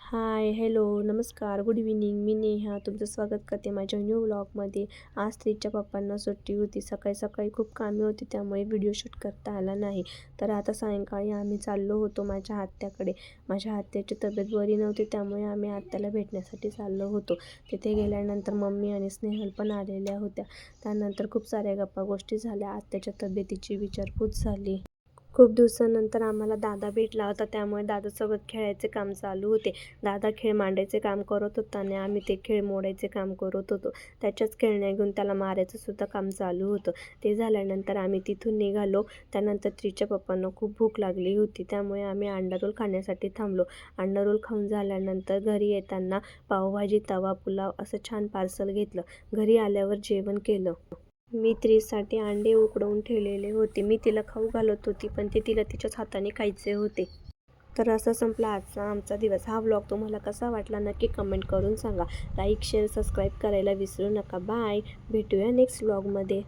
हाय, hello, नमस्कार, good evening. मी नेहा तुमचं स्वागत करते माझ्या न्यू व्लॉगमध्ये. आज त्रिच्या पप्पांना सुट्टी होती. सकाळी सकाळी खूप कामे होती, त्यामुळे व्हिडिओ शूट करता आला नाही. तर आता सायंकाळी आम्ही चाललो होतो माझ्या आत्याकडे. माझ्या आत्याची तब्येत बरी नव्हती, त्यामुळे आम्ही आत्याला भेटण्यासाठी चाललो होतो. तिथे गेल्यानंतर मम्मी आणि स्नेहल पण आलेल्या होत्या. त्यानंतर खूप साऱ्या गप्पा गोष्टी झाल्या. आत्याच्या तब्येतीची विचारपूस झाली. खूप दिवसानंतर आम्हाला दादा भेटला होता, त्यामुळे दादासोबत खेळायचे काम चालू होते. दादा खेळ मांडायचे काम करत होता आणि आम्ही ते खेळ मोडायचे काम करत होतो. त्याच्याच खेळण्या घेऊन त्याला मारायचं सुद्धा काम चालू होतं. ते झाल्यानंतर आम्ही तिथून निघालो. त्यानंतर त्रिच्या पप्पांना खूप भूक लागली होती, त्यामुळे आम्ही अंडा रोल खाण्यासाठी थांबलो. अंडा रोल खाऊन झाल्यानंतर घरी येताना पावभाजी, तवा पुलाव असं छान पार्सल घेतलं. घरी आल्यावर जेवण केलं. मी त्रिसाठी अंडे उकडवून ठेवलेले होते. मी तिला खाऊ घालत होती, पण ते तिला तिच्याच हाताने खायचे होते. तर असा संपला आजचा आमचा दिवस. हा व्लॉग तुम्हाला कसा वाटला नक्की कमेंट करून सांगा. लाईक, शेअर, सबस्क्राईब करायला विसरू नका. बाय. भेटूया नेक्स्ट व्लॉगमध्ये.